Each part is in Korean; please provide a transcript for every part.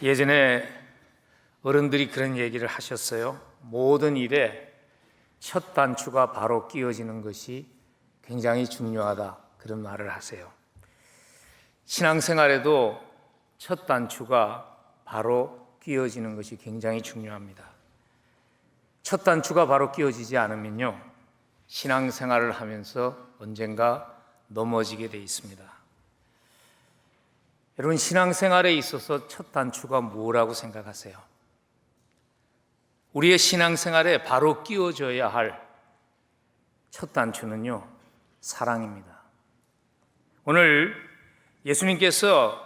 예전에 어른들이 그런 얘기를 하셨어요. 모든 일에 첫 단추가 바로 끼워지는 것이 굉장히 중요하다, 그런 말을 하세요. 신앙생활에도 첫 단추가 바로 끼워지는 것이 굉장히 중요합니다. 첫 단추가 바로 끼워지지 않으면요, 신앙생활을 하면서 언젠가 넘어지게 돼 있습니다. 여러분, 신앙생활에 있어서 첫 단추가 뭐라고 생각하세요? 우리의 신앙생활에 바로 끼워져야 할 첫 단추는요, 사랑입니다. 오늘 예수님께서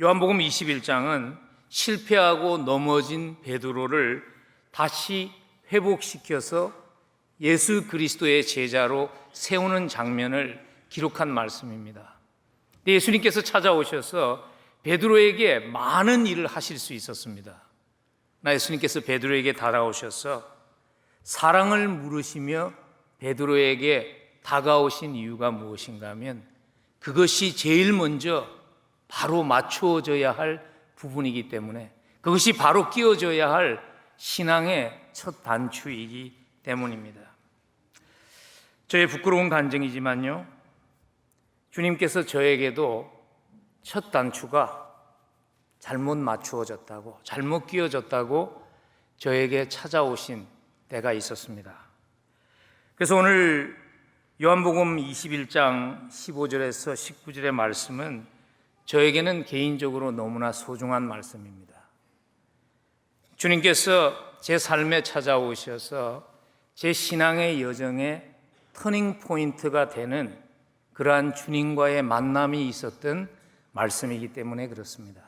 요한복음 21장은 실패하고 넘어진 베드로를 다시 회복시켜서 예수 그리스도의 제자로 세우는 장면을 기록한 말씀입니다. 예수님께서 찾아오셔서 베드로에게 많은 일을 하실 수 있었습니다. 나 예수님께서 베드로에게 다가오셔서 사랑을 물으시며 베드로에게 다가오신 이유가 무엇인가 하면 그것이 제일 먼저 바로 맞추어져야 할 부분이기 때문에, 그것이 바로 끼워져야 할 신앙의 첫 단추이기 때문입니다. 저의 부끄러운 간증이지만요, 주님께서 저에게도 첫 단추가 잘못 맞추어졌다고, 잘못 끼워졌다고 저에게 찾아오신 때가 있었습니다. 그래서 오늘 요한복음 21장 15절에서 19절의 말씀은 저에게는 개인적으로 너무나 소중한 말씀입니다. 주님께서 제 삶에 찾아오셔서 제 신앙의 여정의 터닝 포인트가 되는 그러한 주님과의 만남이 있었던 말씀이기 때문에 그렇습니다.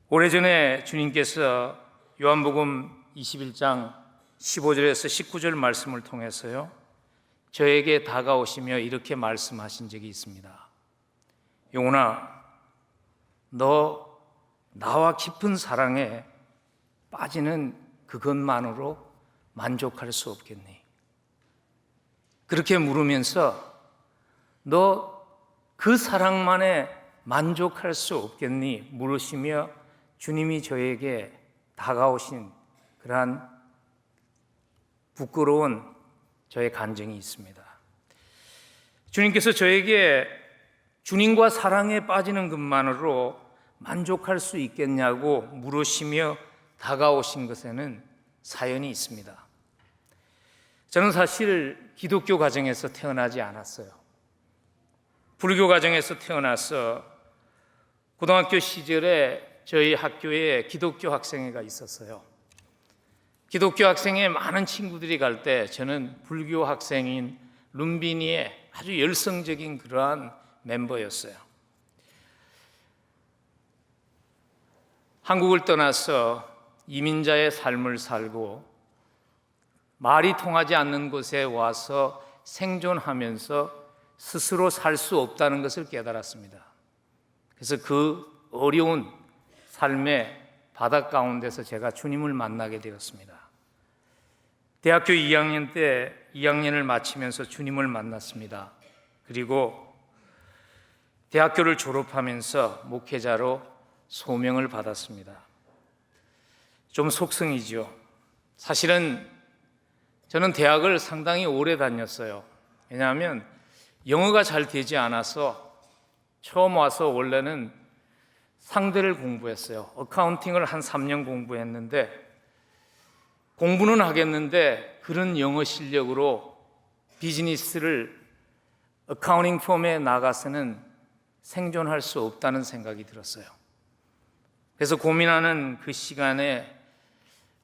오래전에 주님께서 요한복음 21장 15절에서 19절 말씀을 통해서요, 저에게 다가오시며 이렇게 말씀하신 적이 있습니다. 영혼아, 너 나와 깊은 사랑에 빠지는 그것만으로 만족할 수 없겠니? 그렇게 물으면서 너 그 사랑만에 만족할 수 없겠니? 물으시며 주님이 저에게 다가오신 그러한 부끄러운 저의 간증이 있습니다. 주님께서 저에게 주님과 사랑에 빠지는 것만으로 만족할 수 있겠냐고 물으시며 다가오신 것에는 사연이 있습니다. 저는 사실 기독교 가정에서 태어나지 않았어요. 불교 가정에서 태어나서 고등학교 시절에 저희 학교에 기독교 학생회가 있었어요. 기독교 학생회 많은 친구들이 갈 때 저는 불교 학생인 룸비니의 아주 열성적인 그러한 멤버였어요. 한국을 떠나서 이민자의 삶을 살고 말이 통하지 않는 곳에 와서 생존하면서 스스로 살 수 없다는 것을 깨달았습니다. 그래서 그 어려운 삶의 바닥 가운데서 제가 주님을 만나게 되었습니다. 대학교 2학년 때 2학년을 마치면서 주님을 만났습니다. 그리고 대학교를 졸업하면서 목회자로 소명을 받았습니다. 좀 속성이죠. 사실은 저는 대학을 상당히 오래 다녔어요. 왜냐하면 영어가 잘 되지 않아서 처음 와서 원래는 상대를 공부했어요. 어카운팅을 한 3년 공부했는데, 공부는 하겠는데 그런 영어 실력으로 비즈니스를 어카운팅 펌에 나가서는 생존할 수 없다는 생각이 들었어요. 그래서 고민하는 그 시간에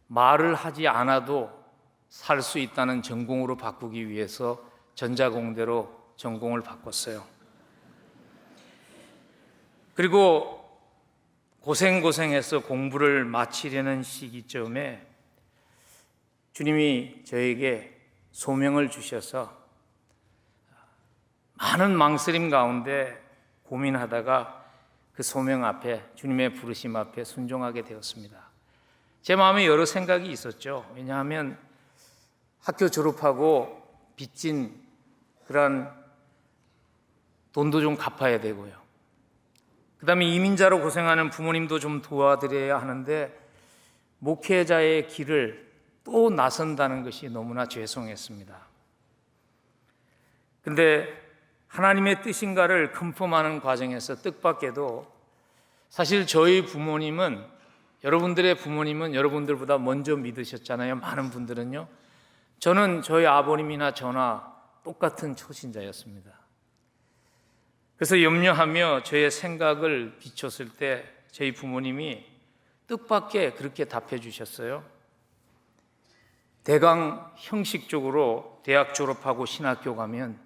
말을 하지 않아도 살 수 있다는 전공으로 바꾸기 위해서 전자공대로 전공을 바꿨어요. 그리고 고생해서 공부를 마치려는 시기점에 주님이 저에게 소명을 주셔서 많은 망설임 가운데 고민하다가 그 소명 앞에, 주님의 부르심 앞에 순종하게 되었습니다. 제 마음에 여러 생각이 있었죠. 왜냐하면 학교 졸업하고 빚진 그런 돈도 좀 갚아야 되고요. 그다음에 이민자로 고생하는 부모님도 좀 도와드려야 하는데 목회자의 길을 또 나선다는 것이 너무나 죄송했습니다. 근데 하나님의 뜻인가를 컨펌하는 과정에서 뜻밖에도 사실 저희 부모님은, 여러분들의 부모님은 여러분들보다 먼저 믿으셨잖아요. 많은 분들은요. 저는 저희 아버님이나 저나 똑같은 초신자였습니다. 그래서 염려하며 저의 생각을 비췄을 때 저희 부모님이 뜻밖의 그렇게 답해 주셨어요. 대강 형식적으로 대학 졸업하고 신학교 가면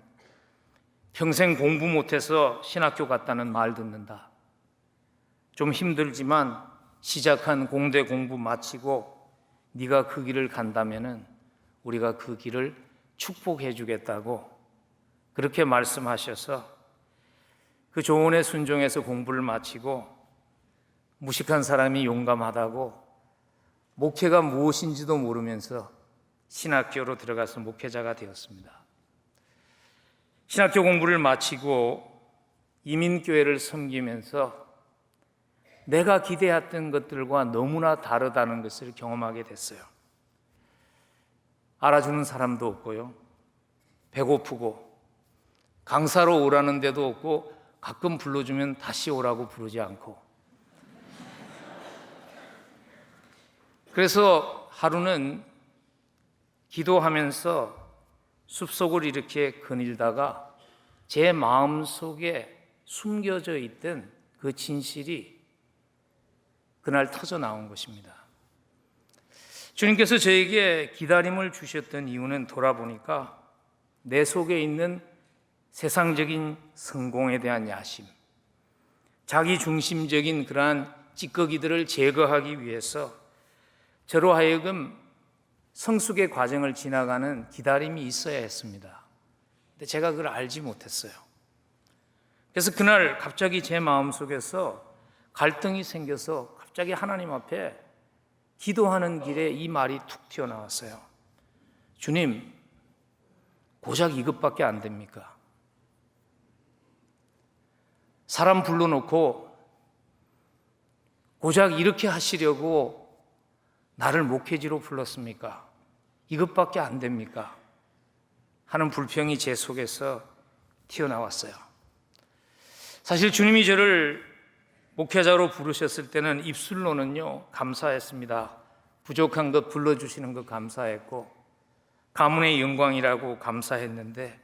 평생 공부 못해서 신학교 갔다는 말 듣는다. 좀 힘들지만 시작한 공대 공부 마치고 네가 그 길을 간다면은 우리가 그 길을 축복해 주겠다고 그렇게 말씀하셔서 그 조언에 순종해서 공부를 마치고 무식한 사람이 용감하다고 목회가 무엇인지도 모르면서 신학교로 들어가서 목회자가 되었습니다. 신학교 공부를 마치고 이민교회를 섬기면서 내가 기대했던 것들과 너무나 다르다는 것을 경험하게 됐어요. 알아주는 사람도 없고요. 배고프고 강사로 오라는 데도 없고 가끔 불러주면 다시 오라고 부르지 않고 그래서 하루는 기도하면서 숲속을 이렇게 거닐다가 제 마음속에 숨겨져 있던 그 진실이 그날 터져 나온 것입니다. 주님께서 저에게 기다림을 주셨던 이유는 돌아보니까 내 속에 있는 세상적인 성공에 대한 야심, 자기 중심적인 그러한 찌꺼기들을 제거하기 위해서 저로 하여금 성숙의 과정을 지나가는 기다림이 있어야 했습니다. 근데 제가 그걸 알지 못했어요. 그래서 그날 갑자기 제 마음속에서 갈등이 생겨서 갑자기 하나님 앞에 기도하는 길에 이 말이 툭 튀어나왔어요. 주님, 고작 이것밖에 안 됩니까? 사람 불러놓고 고작 이렇게 하시려고 나를 목회지로 불렀습니까? 이것밖에 안 됩니까? 하는 불평이 제 속에서 튀어나왔어요. 사실 주님이 저를 목회자로 부르셨을 때는 입술로는요 감사했습니다. 부족한 것 불러주시는 것 감사했고 가문의 영광이라고 감사했는데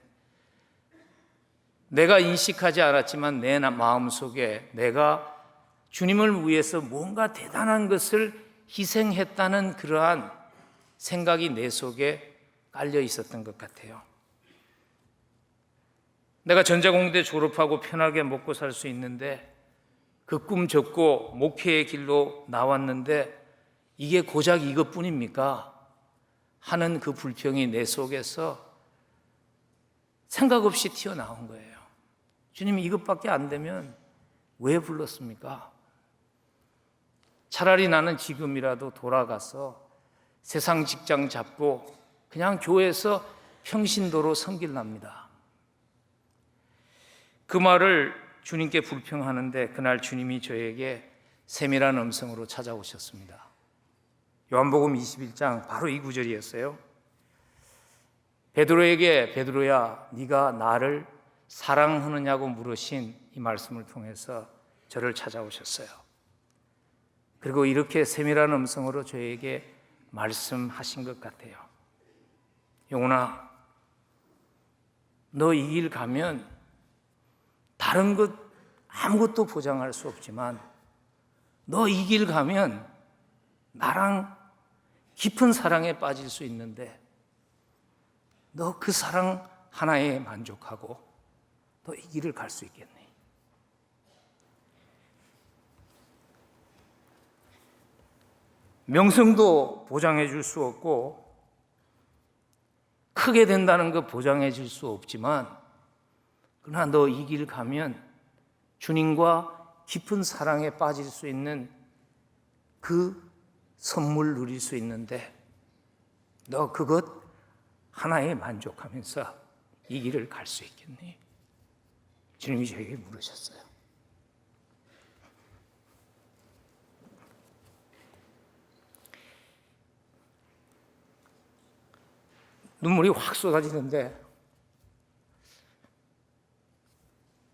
내가 인식하지 않았지만 내 마음속에 내가 주님을 위해서 뭔가 대단한 것을 희생했다는 그러한 생각이 내 속에 깔려 있었던 것 같아요. 내가 전자공대 졸업하고 편하게 먹고 살 수 있는데 그 꿈 접고 목회의 길로 나왔는데 이게 고작 이것뿐입니까? 하는 그 불평이 내 속에서 생각 없이 튀어나온 거예요. 주님이 이것밖에 안 되면 왜 불렀습니까? 차라리 나는 지금이라도 돌아가서 세상 직장 잡고 그냥 교회에서 평신도로 섬길랍니다. 그 말을 주님께 불평하는데 그날 주님이 저에게 세밀한 음성으로 찾아오셨습니다. 요한복음 21장 바로 이 구절이었어요. 베드로에게 베드로야 네가 나를 사랑하느냐고 물으신 이 말씀을 통해서 저를 찾아오셨어요. 그리고 이렇게 세밀한 음성으로 저에게 말씀하신 것 같아요. 영훈아, 너 이 길 가면 다른 것 아무것도 보장할 수 없지만 너 이 길 가면 나랑 깊은 사랑에 빠질 수 있는데 너 그 사랑 하나에 만족하고 너 이 길을 갈 수 있겠니? 명성도 보장해 줄 수 없고 크게 된다는 거 보장해 줄 수 없지만 그러나 너 이 길 가면 주님과 깊은 사랑에 빠질 수 있는 그 선물 누릴 수 있는데 너 그것 하나에 만족하면서 이 길을 갈 수 있겠니? 주님이 저에게 물으셨어요. 눈물이 확 쏟아지는데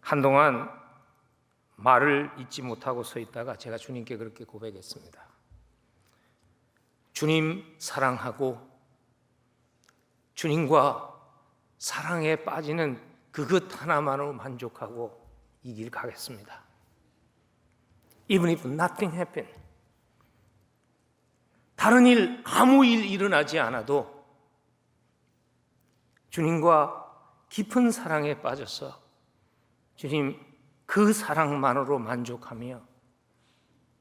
한동안 말을 잇지 못하고 서 있다가 제가 주님께 그렇게 고백했습니다. 주님 사랑하고 주님과 사랑에 빠지는 그것 하나만으로 만족하고 이 길 가겠습니다. Even if nothing happened. 다른 일, 아무 일 일어나지 않아도 주님과 깊은 사랑에 빠져서 주님 그 사랑만으로 만족하며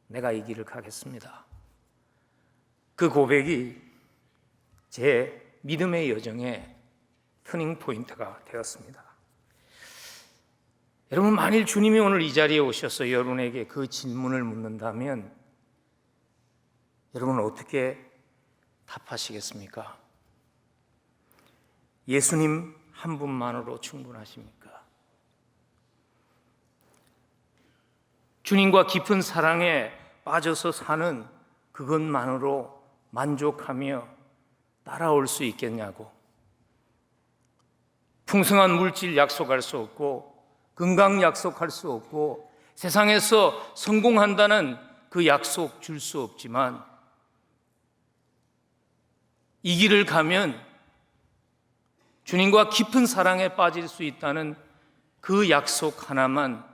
내가 이 길을 가겠습니다. 그 고백이 제 믿음의 여정의 터닝 포인트가 되었습니다. 여러분, 만일 주님이 오늘 이 자리에 오셔서 여러분에게 그 질문을 묻는다면 여러분은 어떻게 답하시겠습니까? 예수님 한 분만으로 충분하십니까? 주님과 깊은 사랑에 빠져서 사는 그것만으로 만족하며 따라올 수 있겠냐고. 풍성한 물질 약속할 수 없고 건강 약속할 수 없고 세상에서 성공한다는 그 약속 줄 수 없지만 이 길을 가면 주님과 깊은 사랑에 빠질 수 있다는 그 약속 하나만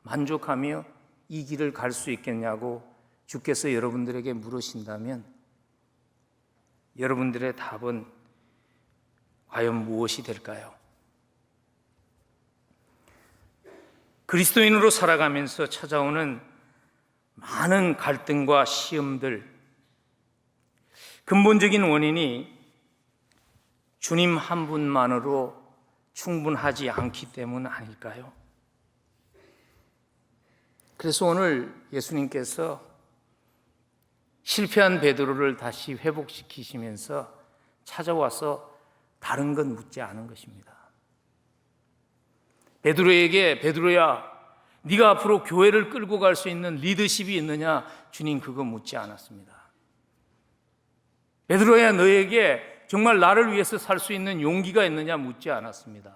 만족하며 이 길을 갈 수 있겠냐고 주께서 여러분들에게 물으신다면 여러분들의 답은 과연 무엇이 될까요? 그리스도인으로 살아가면서 찾아오는 많은 갈등과 시험들, 근본적인 원인이 주님 한 분만으로 충분하지 않기 때문 아닐까요? 그래서 오늘 예수님께서 실패한 베드로를 다시 회복시키시면서 찾아와서 다른 건 묻지 않은 것입니다. 베드로에게 베드로야, 네가 앞으로 교회를 끌고 갈 수 있는 리더십이 있느냐? 주님 그거 묻지 않았습니다. 베드로야, 너에게 정말 나를 위해서 살 수 있는 용기가 있느냐? 묻지 않았습니다.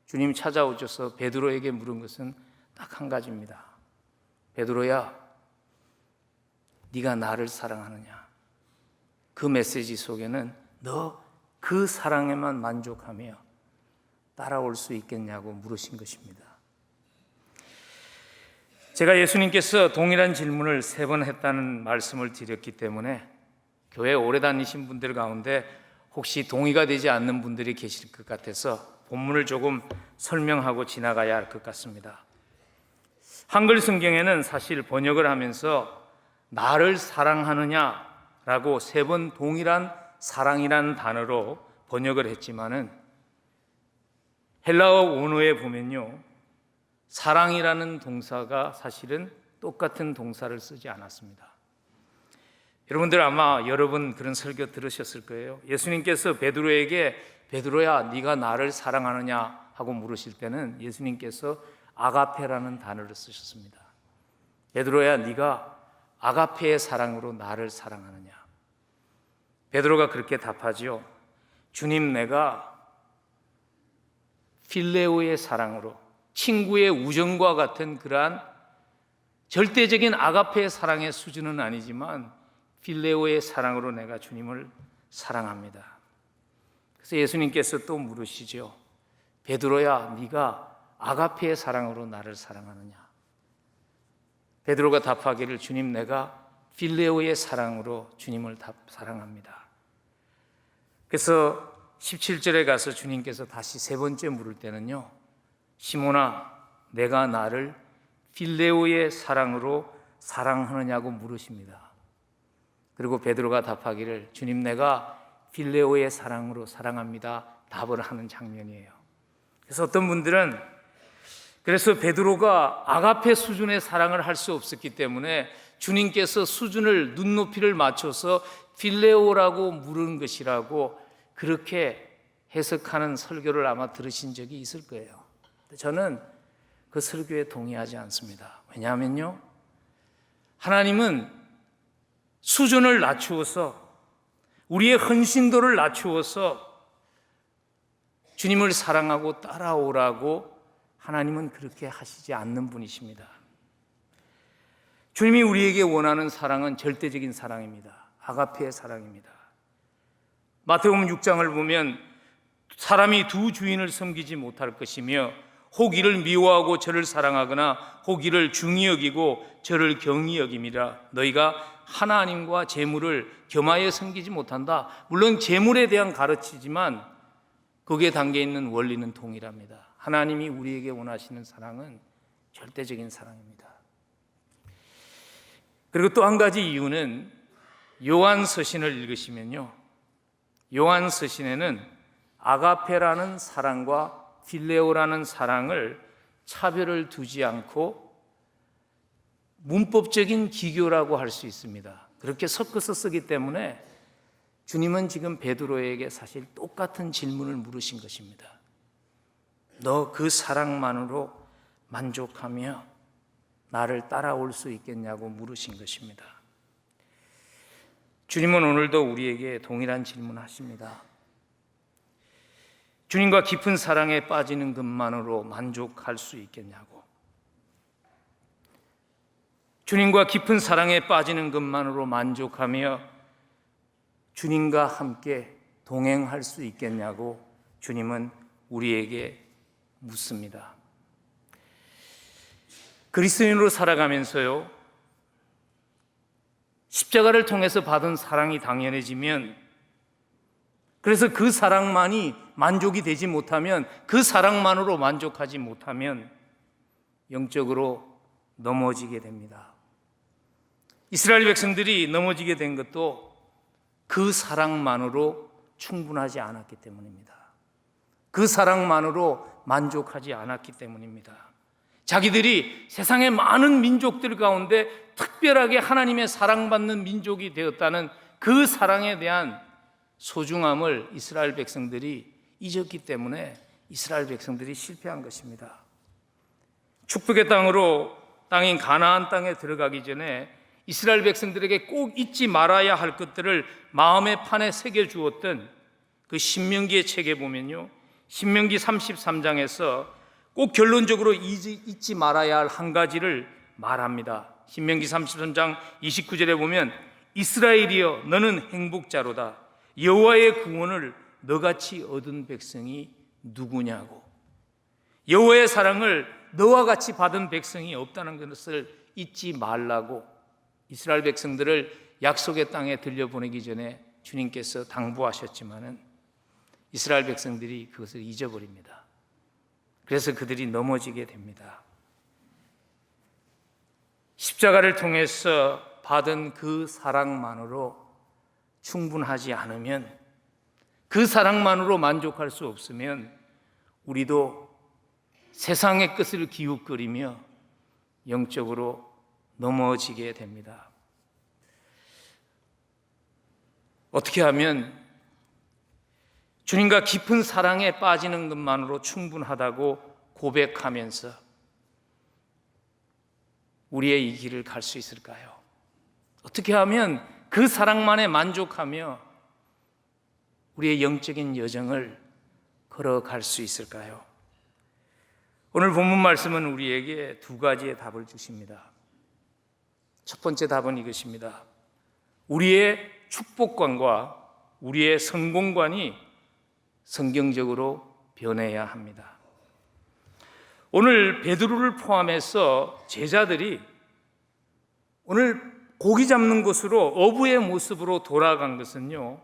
주님 찾아오셔서 베드로에게 물은 것은 딱 한 가지입니다. 베드로야, 네가 나를 사랑하느냐? 그 메시지 속에는 너 그 사랑에만 만족하며 따라올 수 있겠냐고 물으신 것입니다. 제가 예수님께서 동일한 질문을 3번 했다는 말씀을 드렸기 때문에 교회 오래 다니신 분들 가운데 혹시 동의가 되지 않는 분들이 계실 것 같아서 본문을 조금 설명하고 지나가야 할 것 같습니다. 한글 성경에는 사실 번역을 하면서 나를 사랑하느냐라고 3번 동일한 사랑이라는 단어로 번역을 했지만은 헬라어 원어에 보면요, 사랑이라는 동사가 사실은 똑같은 동사를 쓰지 않았습니다. 여러분들 아마 여러 번 그런 설교 들으셨을 거예요. 예수님께서 베드로에게 베드로야, 네가 나를 사랑하느냐 하고 물으실 때는 예수님께서 아가페라는 단어를 쓰셨습니다. 베드로야, 네가 아가페의 사랑으로 나를 사랑하느냐? 베드로가 그렇게 답하죠. 주님, 내가 필레오의 사랑으로, 친구의 우정과 같은 그러한 절대적인 아가페의 사랑의 수준은 아니지만 필레오의 사랑으로 내가 주님을 사랑합니다. 그래서 예수님께서 또 물으시죠. 베드로야, 네가 아가페의 사랑으로 나를 사랑하느냐? 베드로가 답하기를 주님, 내가 필레오의 사랑으로 주님을 사랑합니다. 그래서 17절에 가서 주님께서 다시 3번째 물을 때는요, 시몬아, 내가 나를 필레오의 사랑으로 사랑하느냐고 물으십니다. 그리고 베드로가 답하기를 주님, 내가 필레오의 사랑으로 사랑합니다 답을 하는 장면이에요. 그래서 어떤 분들은 그래서 베드로가 아가페 수준의 사랑을 할 수 없었기 때문에 주님께서 수준을 눈높이를 맞춰서 필레오라고 물은 것이라고 그렇게 해석하는 설교를 아마 들으신 적이 있을 거예요. 저는 그 설교에 동의하지 않습니다. 왜냐하면요, 하나님은 수준을 낮추어서 우리의 헌신도를 낮추어서 주님을 사랑하고 따라오라고 하나님은 그렇게 하시지 않는 분이십니다. 주님이 우리에게 원하는 사랑은 절대적인 사랑입니다. 아가페의 사랑입니다. 마태복음 6장을 보면 사람이 두 주인을 섬기지 못할 것이며 혹 이를 미워하고 저를 사랑하거나 혹 이를 중히 여기고 저를 경히 여김이라. 너희가 하나님과 재물을 겸하여 섬기지 못한다. 물론 재물에 대한 가르치지만 거기에 담겨 있는 원리는 동일합니다. 하나님이 우리에게 원하시는 사랑은 절대적인 사랑입니다. 그리고 또 한 가지 이유는 요한서신을 읽으시면요, 요한서신에는 아가페라는 사랑과 필레오라는 사랑을 차별을 두지 않고 문법적인 기교라고 할 수 있습니다. 그렇게 섞어서 쓰기 때문에 주님은 지금 베드로에게 사실 똑같은 질문을 물으신 것입니다. 너 그 사랑만으로 만족하며 나를 따라올 수 있겠냐고 물으신 것입니다. 주님은 오늘도 우리에게 동일한 질문을 하십니다. 주님과 깊은 사랑에 빠지는 것만으로 만족할 수 있겠냐고. 주님과 깊은 사랑에 빠지는 것만으로 만족하며 주님과 함께 동행할 수 있겠냐고 주님은 우리에게 묻습니다. 그리스도인으로 살아가면서요, 십자가를 통해서 받은 사랑이 당연해지면, 그래서 그 사랑만이 만족이 되지 못하면, 그 사랑만으로 만족하지 못하면 영적으로 넘어지게 됩니다. 이스라엘 백성들이 넘어지게 된 것도 그 사랑만으로 충분하지 않았기 때문입니다. 그 사랑만으로 만족하지 않았기 때문입니다. 자기들이 세상의 많은 민족들 가운데 특별하게 하나님의 사랑받는 민족이 되었다는 그 사랑에 대한 소중함을 이스라엘 백성들이 잊었기 때문에 이스라엘 백성들이 실패한 것입니다. 축복의 땅인 가나안 땅에 들어가기 전에 이스라엘 백성들에게 꼭 잊지 말아야 할 것들을 마음의 판에 새겨주었던 그 신명기의 책에 보면요, 신명기 33장에서 꼭 결론적으로 잊지 말아야 할 한 가지를 말합니다. 신명기 33장 29절에 보면 이스라엘이여 너는 행복자로다. 여호와의 구원을 너같이 얻은 백성이 누구냐고. 여호와의 사랑을 너와 같이 받은 백성이 없다는 것을 잊지 말라고 이스라엘 백성들을 약속의 땅에 들려보내기 전에 주님께서 당부하셨지만은 이스라엘 백성들이 그것을 잊어버립니다. 그래서 그들이 넘어지게 됩니다. 십자가를 통해서 받은 그 사랑만으로 충분하지 않으면, 그 사랑만으로 만족할 수 없으면 우리도 세상의 것을 기웃거리며 영적으로 넘어지게 됩니다. 어떻게 하면 주님과 깊은 사랑에 빠지는 것만으로 충분하다고 고백하면서 우리의 이 길을 갈 수 있을까요? 어떻게 하면 그 사랑만에 만족하며 우리의 영적인 여정을 걸어갈 수 있을까요? 오늘 본문 말씀은 우리에게 두 가지의 답을 주십니다. 첫 번째 답은 이것입니다. 우리의 축복관과 우리의 성공관이 성경적으로 변해야 합니다. 오늘 베드로를 포함해서 제자들이 오늘 고기 잡는 곳으로 어부의 모습으로 돌아간 것은요,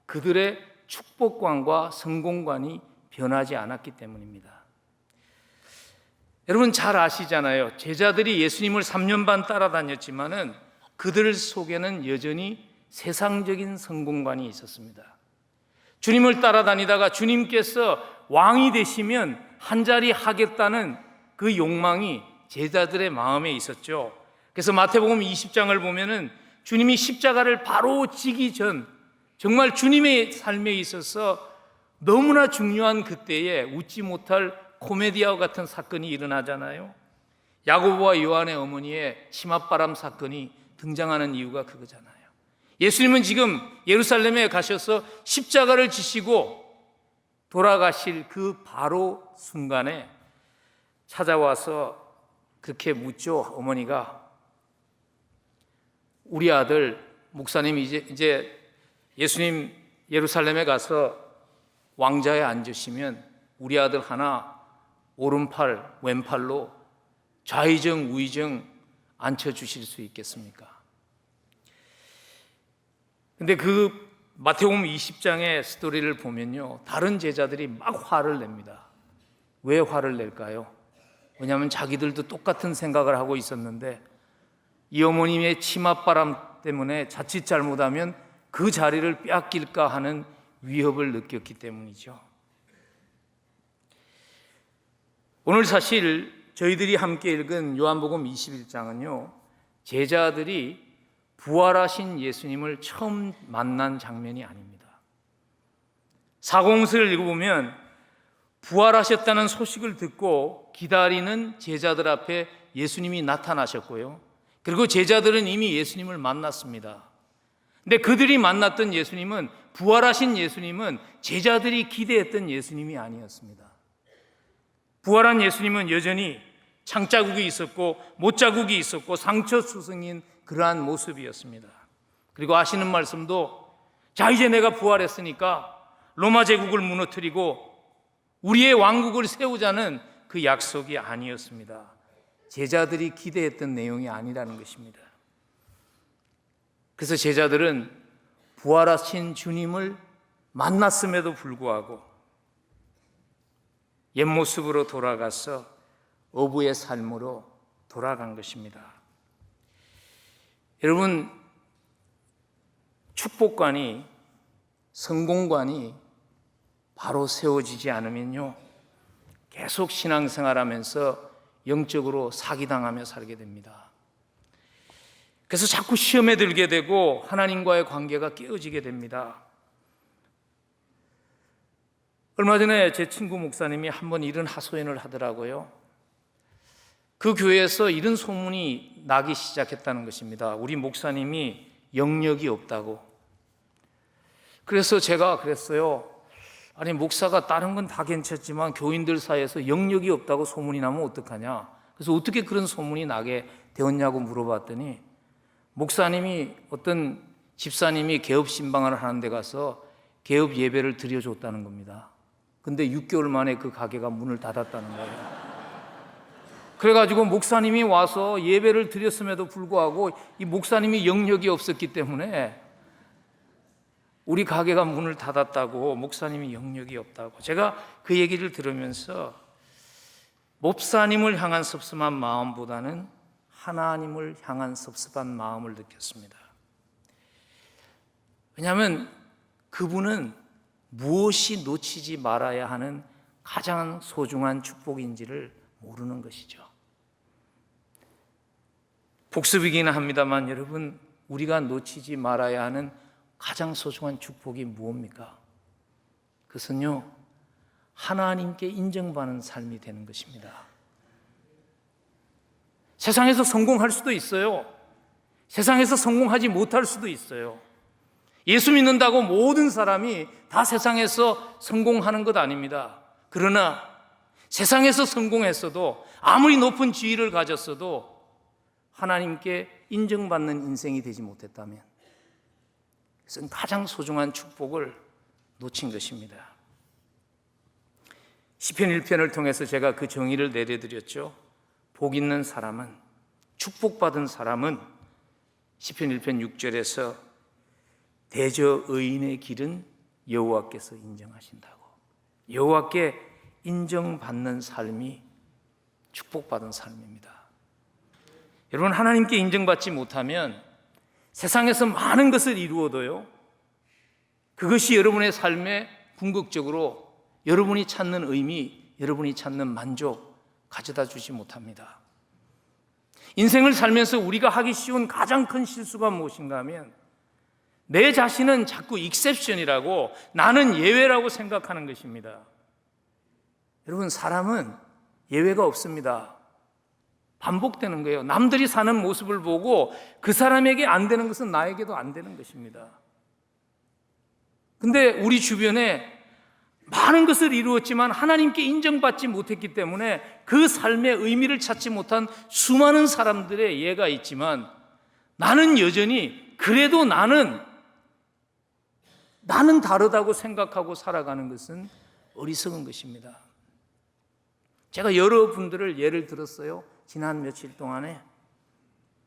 그들의 축복관과 성공관이 변하지 않았기 때문입니다. 여러분 잘 아시잖아요. 제자들이 예수님을 3년 반 따라다녔지만은 그들 속에는 여전히 세상적인 성공관이 있었습니다. 주님을 따라다니다가 주님께서 왕이 되시면 한 자리 하겠다는 그 욕망이 제자들의 마음에 있었죠. 그래서 마태복음 20장을 보면은 주님이 십자가를 바로 지기 전, 정말 주님의 삶에 있어서 너무나 중요한 그때에 웃지 못할 코미디아와 같은 사건이 일어나잖아요. 야고보와 요한의 어머니의 치맛바람 사건이 등장하는 이유가 그거잖아요. 예수님은 지금 예루살렘에 가셔서 십자가를 지시고 돌아가실 그 바로 순간에 찾아와서 그렇게 묻죠. 어머니가, 우리 아들, 목사님이 이제 예수님 예루살렘에 가서 왕자에 앉으시면 우리 아들 하나 오른팔 왼팔로 좌의정 우의정 앉혀주실 수 있겠습니까? 근데 그 마태복음 20장의 스토리를 보면요, 다른 제자들이 막 화를 냅니다. 왜 화를 낼까요? 왜냐하면 자기들도 똑같은 생각을 하고 있었는데 이 어머님의 치맛바람 때문에 자칫 잘못하면 그 자리를 빼앗길까 하는 위협을 느꼈기 때문이죠. 오늘 사실 저희들이 함께 읽은 요한복음 21장은요, 제자들이 부활하신 예수님을 처음 만난 장면이 아닙니다. 사공서를 읽어보면 부활하셨다는 소식을 듣고 기다리는 제자들 앞에 예수님이 나타나셨고요, 그리고 제자들은 이미 예수님을 만났습니다. 근데 그들이 만났던 예수님은, 부활하신 예수님은 제자들이 기대했던 예수님이 아니었습니다. 부활한 예수님은 여전히 창자국이 있었고 못자국이 있었고 상처수승인 그러한 모습이었습니다. 그리고 아시는 말씀도, 자 이제 내가 부활했으니까 로마 제국을 무너뜨리고 우리의 왕국을 세우자는 그 약속이 아니었습니다. 제자들이 기대했던 내용이 아니라는 것입니다. 그래서 제자들은 부활하신 주님을 만났음에도 불구하고 옛 모습으로 돌아가서 어부의 삶으로 돌아간 것입니다. 여러분, 축복관이, 성공관이 바로 세워지지 않으면요, 계속 신앙생활하면서 영적으로 사기당하며 살게 됩니다. 그래서 자꾸 시험에 들게 되고 하나님과의 관계가 깨어지게 됩니다. 얼마 전에 제 친구 목사님이 한번 이런 하소연을 하더라고요. 그 교회에서 이런 소문이 나기 시작했다는 것입니다. 우리 목사님이 영역이 없다고. 그래서 제가 그랬어요. 아니, 목사가 다른 건 다 괜찮지만 교인들 사이에서 영역이 없다고 소문이 나면 어떡하냐. 그래서 어떻게 그런 소문이 나게 되었냐고 물어봤더니 목사님이, 어떤 집사님이 개업 신방을 하는 데 가서 개업 예배를 드려줬다는 겁니다. 근데 6개월 만에 그 가게가 문을 닫았다는 거예요. 그래가지고 목사님이 와서 예배를 드렸음에도 불구하고 이 목사님이 영역이 없었기 때문에 우리 가게가 문을 닫았다고, 목사님이 영역이 없다고. 제가 그 얘기를 들으면서 목사님을 향한 섭섭한 마음보다는 하나님을 향한 섭섭한 마음을 느꼈습니다. 왜냐하면 그분은 무엇이 놓치지 말아야 하는 가장 소중한 축복인지를 모르는 것이죠. 복습이긴 합니다만 여러분, 우리가 놓치지 말아야 하는 가장 소중한 축복이 무엇입니까? 그것은요, 하나님께 인정받는 삶이 되는 것입니다. 세상에서 성공할 수도 있어요. 세상에서 성공하지 못할 수도 있어요. 예수 믿는다고 모든 사람이 다 세상에서 성공하는 것 아닙니다. 그러나 세상에서 성공했어도, 아무리 높은 지위를 가졌어도 하나님께 인정받는 인생이 되지 못했다면 그것은 가장 소중한 축복을 놓친 것입니다. 시편 1편을 통해서 제가 그 정의를 내려드렸죠. 복 있는 사람은, 축복받은 사람은 시편 1편 6절에서 대저 의인의 길은 여호와께서 인정하신다고. 여호와께 인정받는 삶이 축복받은 삶입니다. 여러분, 하나님께 인정받지 못하면 세상에서 많은 것을 이루어도요, 그것이 여러분의 삶에 궁극적으로 여러분이 찾는 의미, 여러분이 찾는 만족 가져다 주지 못합니다. 인생을 살면서 우리가 하기 쉬운 가장 큰 실수가 무엇인가 하면 내 자신은 자꾸 익셉션이라고, 나는 예외라고 생각하는 것입니다. 여러분, 사람은 예외가 없습니다. 반복되는 거예요. 남들이 사는 모습을 보고 그 사람에게 안 되는 것은 나에게도 안 되는 것입니다. 근데 우리 주변에 많은 것을 이루었지만 하나님께 인정받지 못했기 때문에 그 삶의 의미를 찾지 못한 수많은 사람들의 예가 있지만, 나는 여전히 그래도 나는 다르다고 생각하고 살아가는 것은 어리석은 것입니다. 제가 여러분들을 예를 들었어요. 지난 며칠 동안에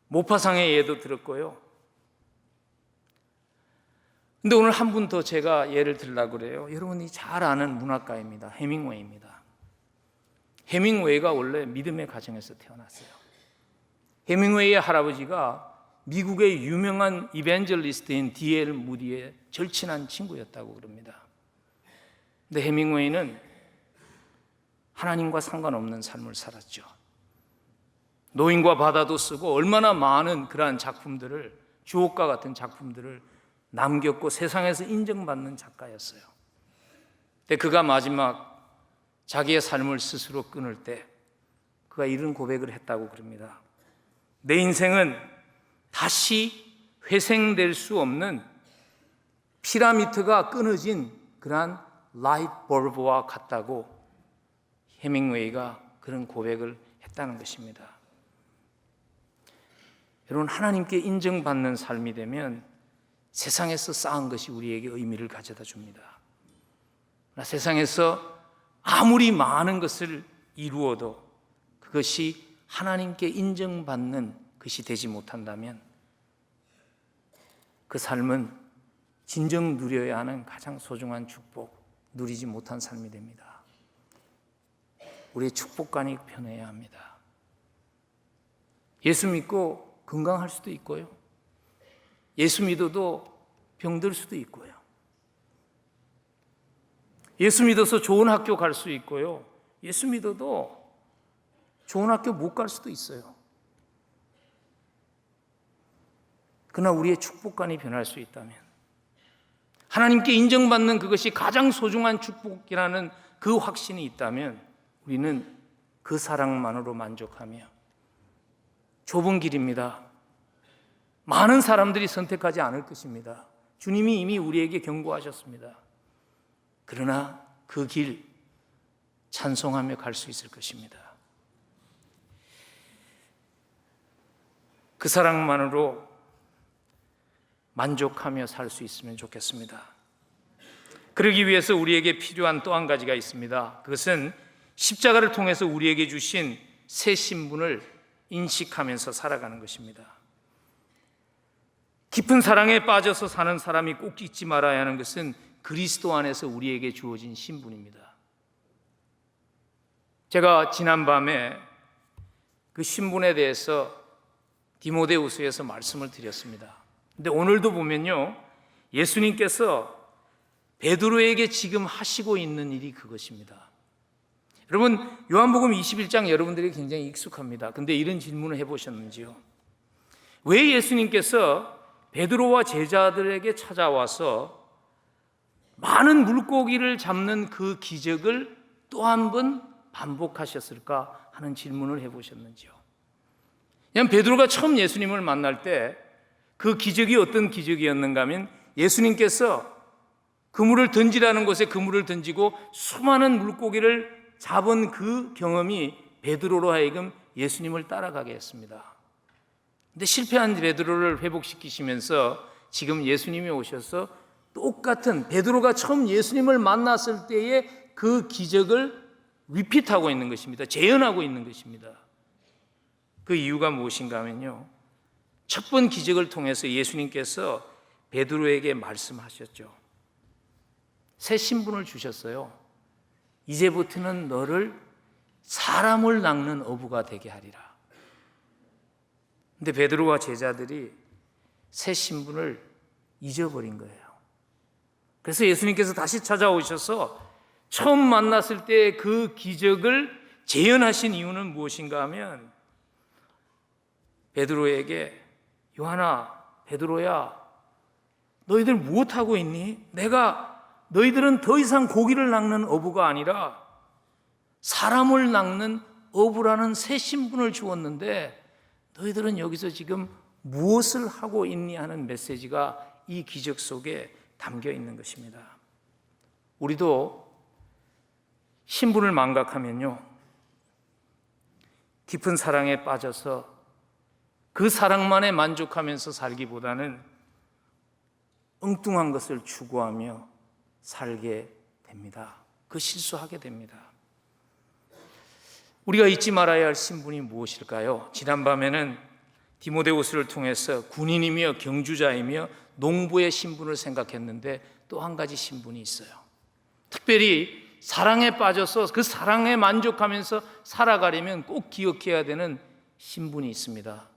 모파상의 예도 들었고요. 근데 오늘 한 분 더 제가 예를 들려고 그래요. 여러분이 잘 아는 문학가입니다. 해밍웨이입니다. 해밍웨이가 원래 믿음의 가정에서 태어났어요. 해밍웨이의 할아버지가 미국의 유명한 이벤젤리스트인 D.L. 무디의 절친한 친구였다고 그럽니다. 근데 해밍웨이는 하나님과 상관없는 삶을 살았죠. 노인과 바다도 쓰고 얼마나 많은 그러한 작품들을, 주옥과 같은 작품들을 남겼고 세상에서 인정받는 작가였어요. 근데 그가 마지막 자기의 삶을 스스로 끊을 때 그가 이런 고백을 했다고 그럽니다. 내 인생은 다시 회생될 수 없는 피라미드가 끊어진 그러한 라이트 벌브와 같다고 해밍웨이가 그런 고백을 했다는 것입니다. 여러분, 하나님께 인정받는 삶이 되면 세상에서 쌓은 것이 우리에게 의미를 가져다 줍니다. 세상에서 아무리 많은 것을 이루어도 그것이 하나님께 인정받는 것이 되지 못한다면 그 삶은 진정 누려야 하는 가장 소중한 축복, 누리지 못한 삶이 됩니다. 우리의 축복관이 변해야 합니다. 예수 믿고 건강할 수도 있고요. 예수 믿어도 병들 수도 있고요. 예수 믿어서 좋은 학교 갈 수 있고요. 예수 믿어도 좋은 학교 못 갈 수도 있어요. 그러나 우리의 축복관이 변할 수 있다면, 하나님께 인정받는 그것이 가장 소중한 축복이라는 그 확신이 있다면 우리는 그 사랑만으로 만족하며, 좁은 길입니다. 많은 사람들이 선택하지 않을 것입니다. 주님이 이미 우리에게 경고하셨습니다. 그러나 그 길 찬송하며 갈 수 있을 것입니다. 그 사랑만으로 만족하며 살 수 있으면 좋겠습니다. 그러기 위해서 우리에게 필요한 또 한 가지가 있습니다. 그것은 십자가를 통해서 우리에게 주신 새 신분을 인식하면서 살아가는 것입니다. 깊은 사랑에 빠져서 사는 사람이 꼭 잊지 말아야 하는 것은 그리스도 안에서 우리에게 주어진 신분입니다. 제가 지난밤에 그 신분에 대해서 디모데후서에서 말씀을 드렸습니다. 근데 오늘도 보면요, 예수님께서 베드로에게 지금 하시고 있는 일이 그것입니다. 여러분, 요한복음 21장 여러분들이 굉장히 익숙합니다. 근데 이런 질문을 해보셨는지요? 왜 예수님께서 베드로와 제자들에게 찾아와서 많은 물고기를 잡는 그 기적을 또 한 번 반복하셨을까 하는 질문을 해보셨는지요? 그냥 베드로가 처음 예수님을 만날 때 그 기적이 어떤 기적이었는가 하면, 예수님께서 그물을 던지라는 곳에 그물을 던지고 수많은 물고기를 잡은 그 경험이 베드로로 하여금 예수님을 따라가게 했습니다. 근데 실패한 베드로를 회복시키시면서 지금 예수님이 오셔서 똑같은 베드로가 처음 예수님을 만났을 때의 그 기적을 리핏하고 있는 것입니다. 재현하고 있는 것입니다. 그 이유가 무엇인가 하면요, 첫 번 기적을 통해서 예수님께서 베드로에게 말씀하셨죠. 새 신분을 주셨어요. 이제부터는 너를 사람을 낚는 어부가 되게 하리라. 근데 베드로와 제자들이 새 신분을 잊어버린 거예요. 그래서 예수님께서 다시 찾아오셔서 처음 만났을 때 그 기적을 재현하신 이유는 무엇인가 하면, 베드로에게 요한아, 베드로야, 너희들 무엇하고 있니? 너희들은 더 이상 고기를 낚는 어부가 아니라 사람을 낚는 어부라는 새 신분을 주었는데 너희들은 여기서 지금 무엇을 하고 있니 하는 메시지가 이 기적 속에 담겨 있는 것입니다. 우리도 신분을 망각하면요, 깊은 사랑에 빠져서 그 사랑만에 만족하면서 살기보다는 엉뚱한 것을 추구하며 살게 됩니다. 그 실수하게 됩니다. 우리가 잊지 말아야 할 신분이 무엇일까요? 지난밤에는 디모데후서를 통해서 군인이며 경주자이며 농부의 신분을 생각했는데 또 한 가지 신분이 있어요. 특별히 사랑에 빠져서 그 사랑에 만족하면서 살아가려면 꼭 기억해야 되는 신분이 있습니다.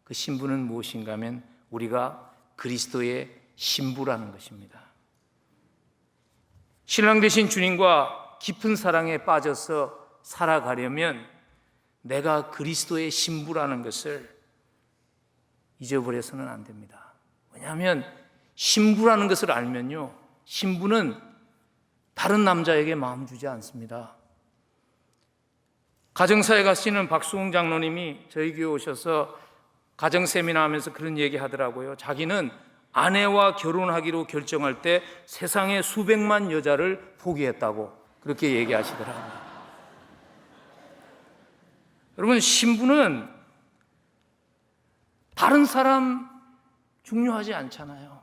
그 신분은 무엇인가 하면 우리가 그리스도의 신부라는 것입니다. 신랑 되신 주님과 깊은 사랑에 빠져서 살아가려면 내가 그리스도의 신부라는 것을 잊어버려서는 안 됩니다. 왜냐하면 신부라는 것을 알면요, 신부는 다른 남자에게 마음 주지 않습니다. 가정사에 가시는 박수홍 장로님이 저희 교회 오셔서 가정 세미나 하면서 그런 얘기 하더라고요. 자기는 아내와 결혼하기로 결정할 때 세상에 수백만 여자를 포기했다고 그렇게 얘기하시더라고요. 여러분, 신부는 다른 사람 중요하지 않잖아요.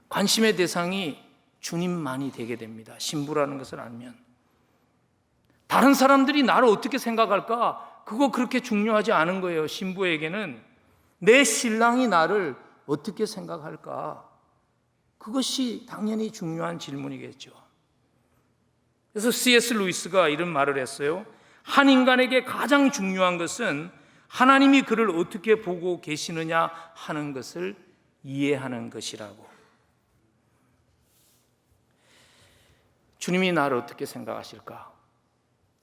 관심의 대상이 주님만이 되게 됩니다. 신부라는 것을 알면. 다른 사람들이 나를 어떻게 생각할까? 그거 그렇게 중요하지 않은 거예요. 신부에게는 내 신랑이 나를 어떻게 생각할까? 그것이 당연히 중요한 질문이겠죠. 그래서 C.S. 루이스가 이런 말을 했어요. 한 인간에게 가장 중요한 것은 하나님이 그를 어떻게 보고 계시느냐 하는 것을 이해하는 것이라고. 주님이 나를 어떻게 생각하실까?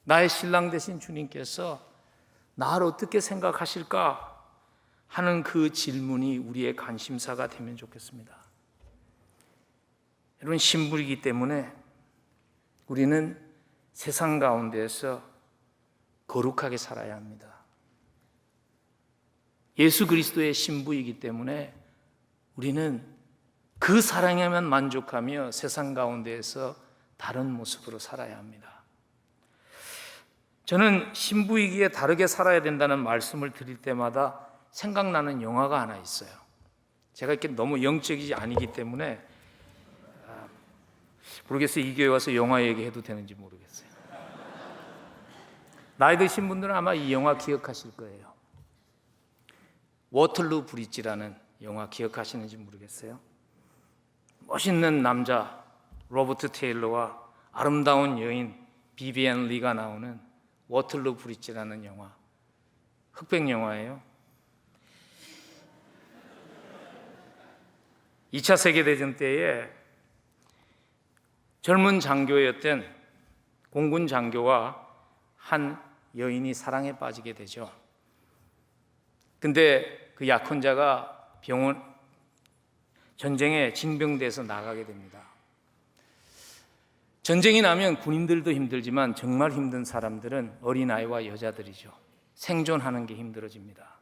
나의 신랑 되신 주님께서 나를 어떻게 생각하실까 하는 그 질문이 우리의 관심사가 되면 좋겠습니다. 여러분, 신부이기 때문에 우리는 세상 가운데에서 거룩하게 살아야 합니다. 예수 그리스도의 신부이기 때문에 우리는 그 사랑에만 만족하며 세상 가운데에서 다른 모습으로 살아야 합니다. 저는 신부이기에 다르게 살아야 된다는 말씀을 드릴 때마다 생각나는 영화가 하나 있어요. 제가 이렇게 너무 영적이지 아니기 때문에 모르겠어요. 이 교회 와서 영화 얘기해도 되는지 모르겠어요. 나이 드신 분들은 아마 이 영화 기억하실 거예요. 워털루 브릿지라는 영화 기억하시는지 모르겠어요. 멋있는 남자 로버트 테일러와 아름다운 여인 비비안 리가 나오는 워털루 브릿지라는 영화, 흑백 영화예요. 2차 세계대전 때에 젊은 장교였던 공군 장교와 한 여인이 사랑에 빠지게 되죠. 근데 그 약혼자가 전쟁에 징병돼서 나가게 됩니다. 전쟁이 나면 군인들도 힘들지만 정말 힘든 사람들은 어린아이와 여자들이죠. 생존하는 게 힘들어집니다.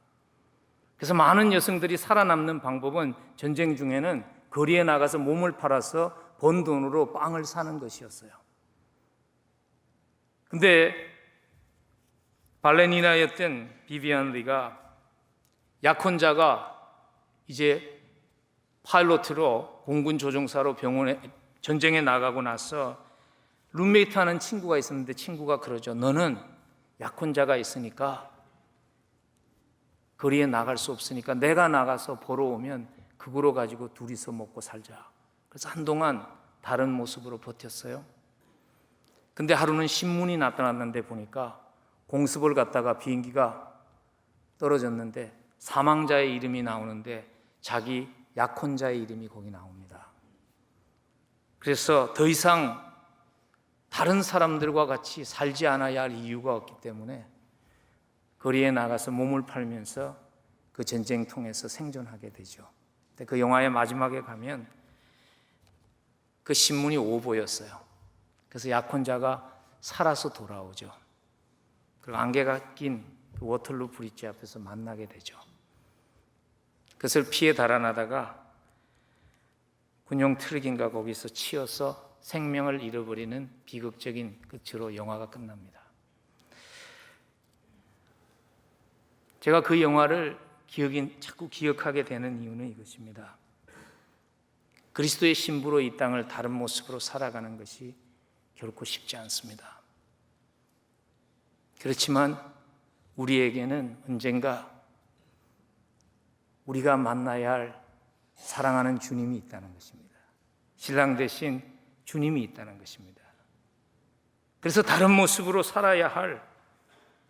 그래서 많은 여성들이 살아남는 방법은 전쟁 중에는 거리에 나가서 몸을 팔아서 번 돈으로 빵을 사는 것이었어요. 근데 발레리나였던 비비안 리가 약혼자가 이제 파일로트로 공군 조종사로 전쟁에 나가고 나서 룸메이트 하는 친구가 있었는데 친구가 그러죠. 너는 약혼자가 있으니까 거리에 나갈 수 없으니까 내가 나가서 보러 오면 그거로 가지고 둘이서 먹고 살자. 그래서 한동안 다른 모습으로 버텼어요. 근데 하루는 신문이 나타났는데 보니까 공습을 갔다가 비행기가 떨어졌는데 사망자의 이름이 나오는데 자기 약혼자의 이름이 거기 나옵니다. 그래서 더 이상 다른 사람들과 같이 살지 않아야 할 이유가 없기 때문에 거리에 나가서 몸을 팔면서 그 전쟁통에서 생존하게 되죠. 근데 그 영화의 마지막에 가면 그 신문이 오보였어요. 그래서 약혼자가 살아서 돌아오죠. 그리고 안개가 낀 그 워털루 브릿지 앞에서 만나게 되죠. 그것을 피해 달아나다가 군용 트럭인가 거기서 치여서 생명을 잃어버리는 비극적인 끝으로 영화가 끝납니다. 제가 그 영화를 자꾸 기억하게 되는 이유는 이것입니다. 그리스도의 신부로 이 땅을 다른 모습으로 살아가는 것이 결코 쉽지 않습니다. 그렇지만 우리에게는 언젠가 우리가 만나야 할 사랑하는 주님이 있다는 것입니다. 신랑 대신 주님이 있다는 것입니다. 그래서 다른 모습으로 살아야 할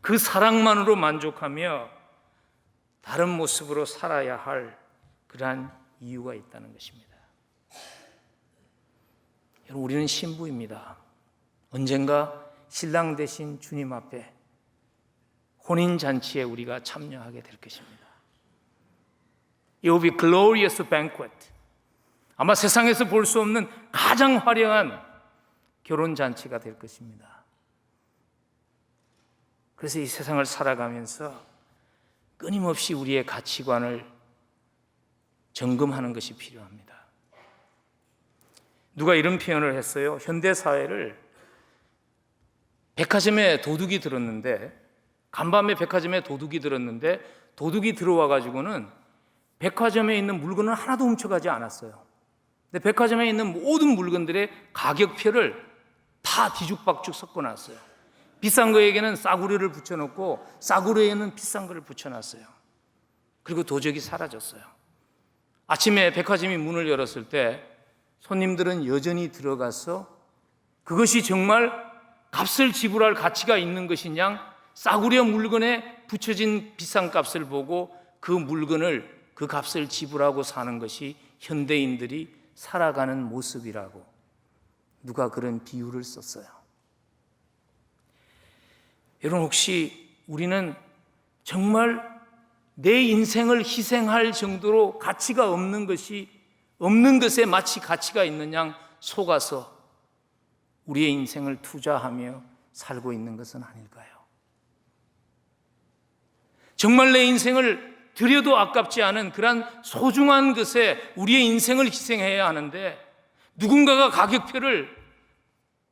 그 사랑만으로 만족하며 다른 모습으로 살아야 할 그러한 이유가 있다는 것입니다. 여러분, 우리는 신부입니다. 언젠가 신랑 대신 주님 앞에 혼인잔치에 우리가 참여하게 될 것입니다. It will be glorious banquet. 아마 세상에서 볼 수 없는 가장 화려한 결혼잔치가 될 것입니다. 그래서 이 세상을 살아가면서 끊임없이 우리의 가치관을 점검하는 것이 필요합니다. 누가 이런 표현을 했어요. 현대사회를 백화점에 도둑이 들었는데, 간밤에 백화점에 도둑이 들었는데, 도둑이 들어와 가지고는 백화점에 있는 물건을 하나도 훔쳐가지 않았어요. 근데 백화점에 있는 모든 물건들의 가격표를 다 뒤죽박죽 섞어놨어요. 비싼 거에게는 싸구려를 붙여놓고 싸구려에는 비싼 거를 붙여놨어요. 그리고 도적이 사라졌어요. 아침에 백화점이 문을 열었을 때 손님들은 여전히 들어가서 그것이 정말 값을 지불할 가치가 있는 것이냐, 싸구려 물건에 붙여진 비싼 값을 보고 그 물건을, 그 값을 지불하고 사는 것이 현대인들이 살아가는 모습이라고 누가 그런 비유를 썼어요. 여러분, 혹시 우리는 정말 내 인생을 희생할 정도로 가치가 없는 것에 마치 가치가 있는 양 속아서 우리의 인생을 투자하며 살고 있는 것은 아닐까요? 정말 내 인생을 드려도 아깝지 않은 그러한 소중한 것에 우리의 인생을 희생해야 하는데, 누군가가 가격표를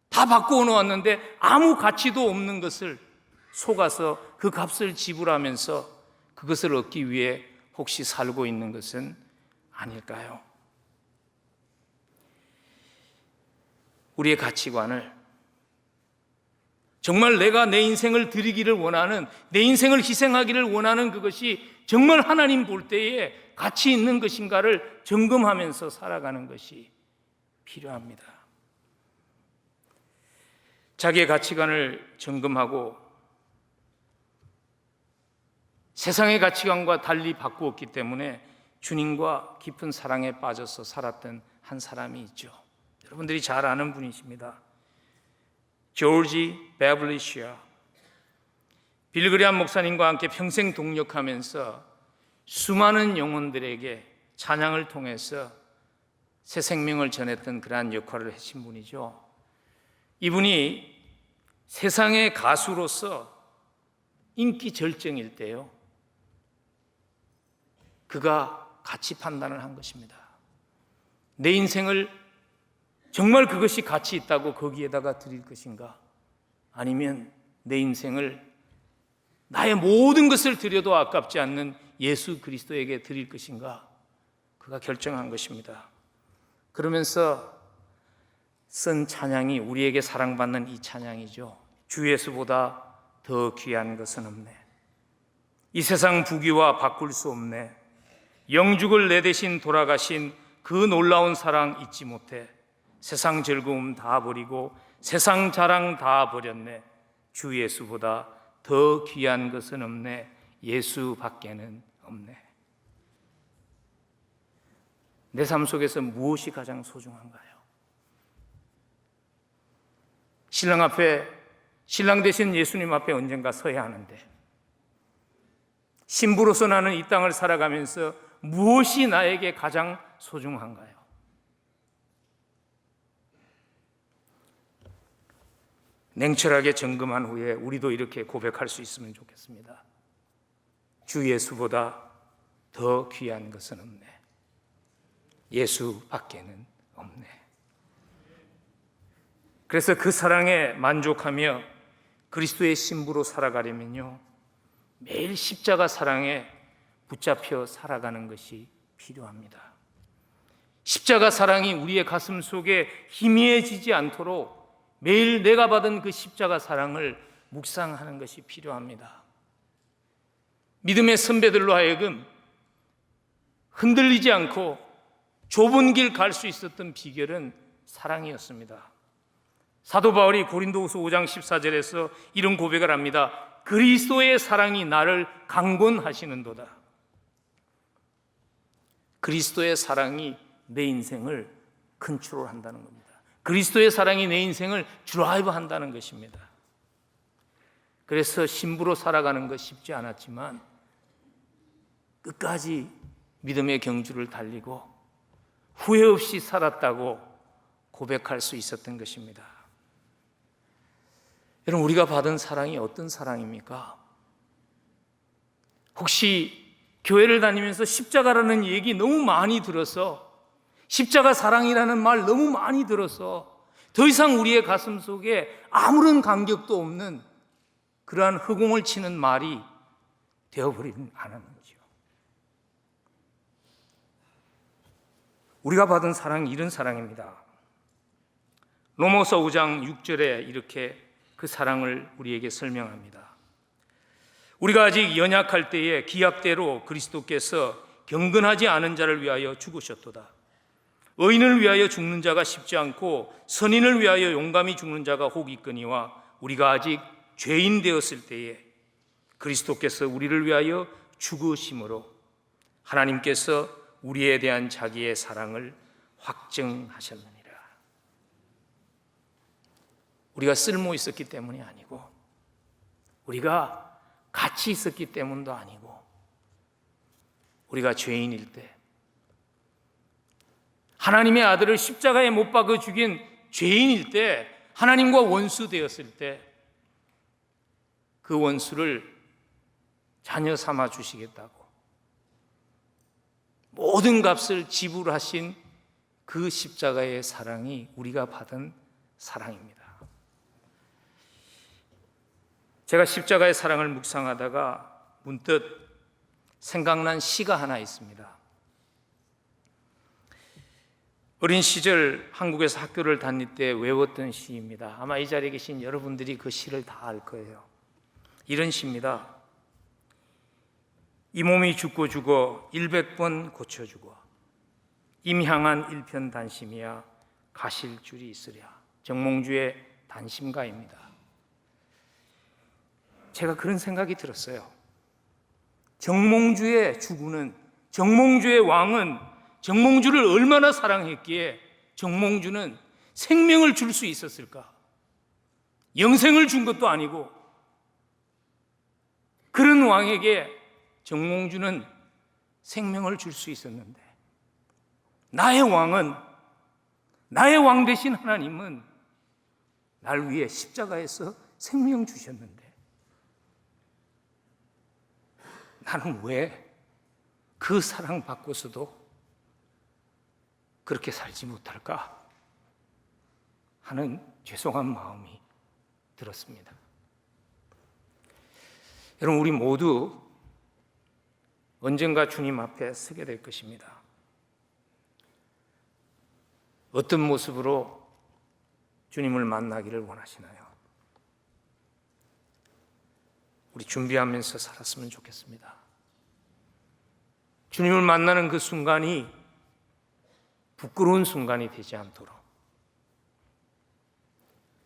다 바꾸어 놓았는데 아무 가치도 없는 것을 속아서 그 값을 지불하면서 그것을 얻기 위해 혹시 살고 있는 것은 아닐까요? 우리의 가치관을 정말 내가 내 인생을 드리기를 원하는, 내 인생을 희생하기를 원하는 그것이 정말 하나님 볼 때에 가치 있는 것인가를 점검하면서 살아가는 것이 필요합니다. 자기의 가치관을 점검하고 세상의 가치관과 달리 바꾸었기 때문에 주님과 깊은 사랑에 빠져서 살았던 한 사람이 있죠. 여러분들이 잘 아는 분이십니다. 조지 베벌리 샤. 빌그리암 목사님과 함께 평생 동역하면서 수많은 영혼들에게 찬양을 통해서 새 생명을 전했던 그러한 역할을 하신 분이죠. 이분이 세상의 가수로서 인기 절정일 때요, 그가 가치 판단을 한 것입니다. 내 인생을 정말 그것이 가치 있다고 거기에다가 드릴 것인가, 아니면 내 인생을 나의 모든 것을 드려도 아깝지 않는 예수 그리스도에게 드릴 것인가, 그가 결정한 것입니다. 그러면서 쓴 찬양이 우리에게 사랑받는 이 찬양이죠. 주 예수보다 더 귀한 것은 없네. 이 세상 부귀와 바꿀 수 없네. 영죽을 내 대신 돌아가신 그 놀라운 사랑 잊지 못해. 세상 즐거움 다 버리고 세상 자랑 다 버렸네. 주 예수보다 더 귀한 것은 없네. 예수밖에는 없네. 내 삶 속에서 무엇이 가장 소중한가요? 신랑 되신 예수님 앞에 언젠가 서야 하는데, 신부로서 나는 이 땅을 살아가면서 무엇이 나에게 가장 소중한가요? 냉철하게 점검한 후에 우리도 이렇게 고백할 수 있으면 좋겠습니다. 주 예수보다 더 귀한 것은 없네. 예수밖에는 없네. 그래서 그 사랑에 만족하며 그리스도의 신부로 살아가려면요, 매일 십자가 사랑에 붙잡혀 살아가는 것이 필요합니다. 십자가 사랑이 우리의 가슴 속에 희미해지지 않도록 매일 내가 받은 그 십자가 사랑을 묵상하는 것이 필요합니다. 믿음의 선배들로 하여금 흔들리지 않고 좁은 길 갈 수 있었던 비결은 사랑이었습니다. 사도 바울이 고린도후서 5장 14절에서 이런 고백을 합니다. 그리스도의 사랑이 나를 강권하시는도다. 그리스도의 사랑이 내 인생을 컨트롤한다는 겁니다. 그리스도의 사랑이 내 인생을 드라이브 한다는 것입니다. 그래서 신부로 살아가는 것 쉽지 않았지만 끝까지 믿음의 경주를 달리고 후회 없이 살았다고 고백할 수 있었던 것입니다. 여러분, 우리가 받은 사랑이 어떤 사랑입니까? 혹시 교회를 다니면서 십자가라는 얘기 너무 많이 들어서, 십자가 사랑이라는 말 너무 많이 들어서 더 이상 우리의 가슴 속에 아무런 감격도 없는 그러한 허공을 치는 말이 되어버리는 않은 거죠. 우리가 받은 사랑이 이런 사랑입니다. 로마서 5장 6절에 이렇게 그 사랑을 우리에게 설명합니다. 우리가 아직 연약할 때에 기약대로 그리스도께서 경건하지 않은 자를 위하여 죽으셨도다. 의인을 위하여 죽는 자가 쉽지 않고 선인을 위하여 용감히 죽는 자가 혹 있거니와 우리가 아직 죄인 되었을 때에 그리스도께서 우리를 위하여 죽으심으로 하나님께서 우리에 대한 자기의 사랑을 확증하셨느니라. 우리가 쓸모 있었기 때문이 아니고, 우리가 가치 있었기 때문도 아니고, 우리가 죄인일 때, 하나님의 아들을 십자가에 못 박아 죽인 죄인일 때, 하나님과 원수 되었을 때 그 원수를 자녀 삼아 주시겠다고 모든 값을 지불하신 그 십자가의 사랑이 우리가 받은 사랑입니다. 제가 십자가의 사랑을 묵상하다가 문득 생각난 시가 하나 있습니다. 어린 시절 한국에서 학교를 다닐 때 외웠던 시입니다. 아마 이 자리에 계신 여러분들이 그 시를 다 알 거예요. 이런 시입니다. 이 몸이 죽고 죽어 100번 고쳐주고 임향한 일편단심이야 가실 줄이 있으랴. 정몽주의 단심가입니다. 제가 그런 생각이 들었어요. 정몽주의 주군은, 정몽주의 왕은 정몽주를 얼마나 사랑했기에 정몽주는 생명을 줄 수 있었을까? 영생을 준 것도 아니고, 그런 왕에게 정몽주는 생명을 줄 수 있었는데, 나의 왕은, 나의 왕 되신 하나님은 날 위해 십자가에서 생명 주셨는데 나는 왜 그 사랑 받고서도 그렇게 살지 못할까 하는 죄송한 마음이 들었습니다. 여러분, 우리 모두 언젠가 주님 앞에 서게 될 것입니다. 어떤 모습으로 주님을 만나기를 원하시나요? 우리 준비하면서 살았으면 좋겠습니다. 주님을 만나는 그 순간이 부끄러운 순간이 되지 않도록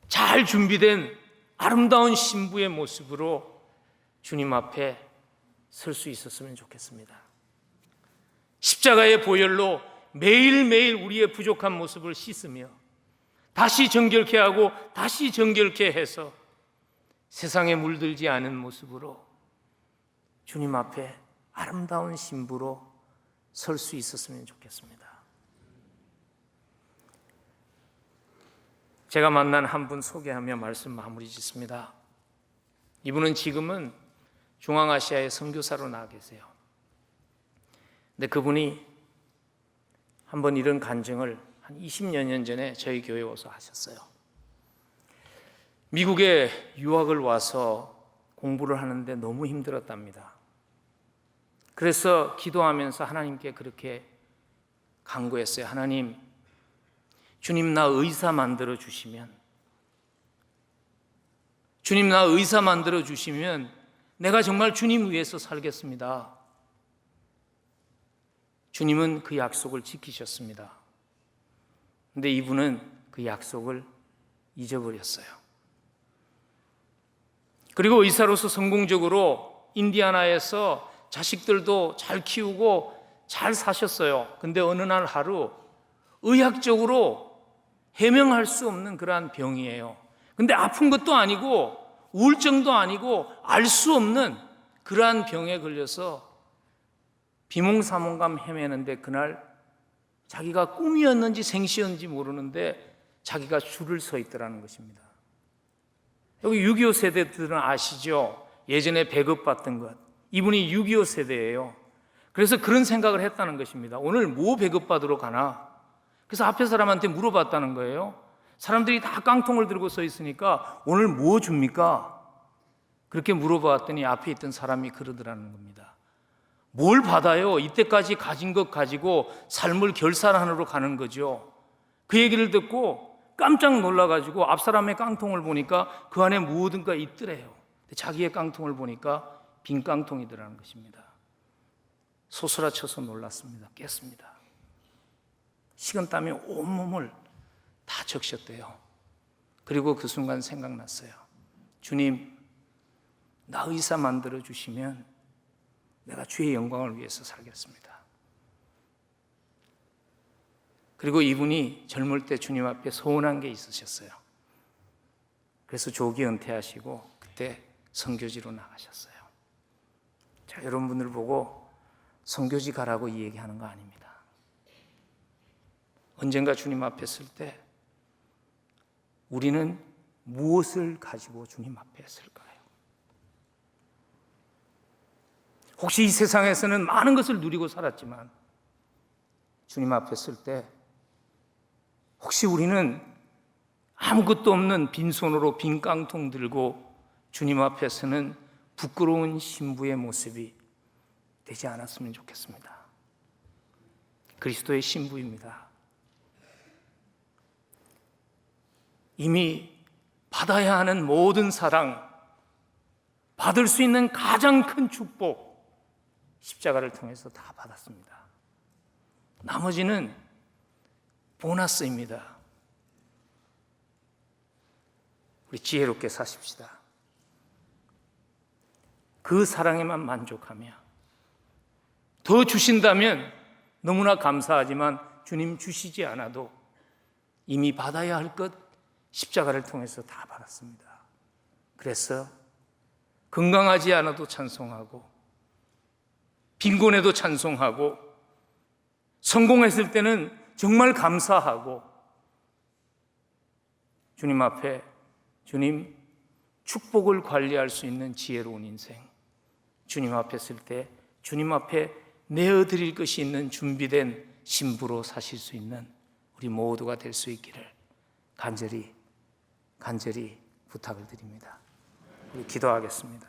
잘 준비된 아름다운 신부의 모습으로 주님 앞에 설 수 있었으면 좋겠습니다. 십자가의 보혈로 매일매일 우리의 부족한 모습을 씻으며 다시 정결케 하고 다시 정결케 해서 세상에 물들지 않은 모습으로 주님 앞에 아름다운 신부로 설 수 있었으면 좋겠습니다. 제가 만난 한 분 소개하며 말씀 마무리 짓습니다. 이분은 지금은 중앙아시아의 선교사로 나와 계세요. 근데 그분이 한번 이런 간증을 한 20여 년 전에 저희 교회에 와서 하셨어요. 미국에 유학을 와서 공부를 하는데 너무 힘들었답니다. 그래서 기도하면서 하나님께 그렇게 간구했어요. 하나님, 주님 나 의사 만들어 주시면, 주님 나 의사 만들어 주시면 내가 정말 주님 위해서 살겠습니다. 주님은 그 약속을 지키셨습니다. 근데 이분은 그 약속을 잊어버렸어요. 그리고 의사로서 성공적으로 인디아나에서 자식들도 잘 키우고 잘 사셨어요. 근데 어느 날 하루 의학적으로 해명할 수 없는 그러한 병이에요. 근데 아픈 것도 아니고 우울증도 아니고 알 수 없는 그러한 병에 걸려서 비몽사몽감 헤매는데 그날 자기가 꿈이었는지 생시였는지 모르는데 자기가 줄을 서 있더라는 것입니다. 여기 6.25 세대들은 아시죠? 예전에 배급받던 것. 이분이 6.25 세대예요. 그래서 그런 생각을 했다는 것입니다. 오늘 뭐 배급받으러 가나? 그래서 앞에 사람한테 물어봤다는 거예요. 사람들이 다 깡통을 들고 서 있으니까 오늘 뭐 줍니까? 그렇게 물어봤더니 앞에 있던 사람이 그러더라는 겁니다. 뭘 받아요? 이때까지 가진 것 가지고 삶을 결산하러 가는 거죠. 그 얘기를 듣고 깜짝 놀라가지고 앞 사람의 깡통을 보니까 그 안에 무엇인가 있더래요. 자기의 깡통을 보니까 빈 깡통이더라는 것입니다. 소스라쳐서 놀랐습니다. 깼습니다. 식은땀이 온몸을 다 적셨대요. 그리고 그 순간 생각났어요. 주님, 나 의사 만들어 주시면 내가 주의 영광을 위해서 살겠습니다. 그리고 이분이 젊을 때 주님 앞에 소원한 게 있으셨어요. 그래서 조기 은퇴하시고 그때 선교지로 나가셨어요. 자, 여러분들 보고 선교지 가라고 이 얘기하는 거 아닙니다. 언젠가 주님 앞에 설 때 우리는 무엇을 가지고 주님 앞에 설까요? 혹시 이 세상에서는 많은 것을 누리고 살았지만 주님 앞에 설 때 혹시 우리는 아무것도 없는 빈손으로 빈 깡통 들고 주님 앞에서는 부끄러운 신부의 모습이 되지 않았으면 좋겠습니다. 그리스도의 신부입니다. 이미 받아야 하는 모든 사랑, 받을 수 있는 가장 큰 축복, 십자가를 통해서 다 받았습니다. 나머지는 보너스입니다. 우리 지혜롭게 사십시다. 그 사랑에만 만족하며 더 주신다면 너무나 감사하지만 주님 주시지 않아도 이미 받아야 할 것 십자가를 통해서 다 받았습니다. 그래서 건강하지 않아도 찬송하고 빈곤해도 찬송하고 성공했을 때는 정말 감사하고 주님 앞에 주님 축복을 관리할 수 있는 지혜로운 인생, 주님 앞에 쓸 때 주님 앞에 내어드릴 것이 있는 준비된 신부로 사실 수 있는 우리 모두가 될 수 있기를 간절히 부탁을 드립니다. 우리 기도하겠습니다.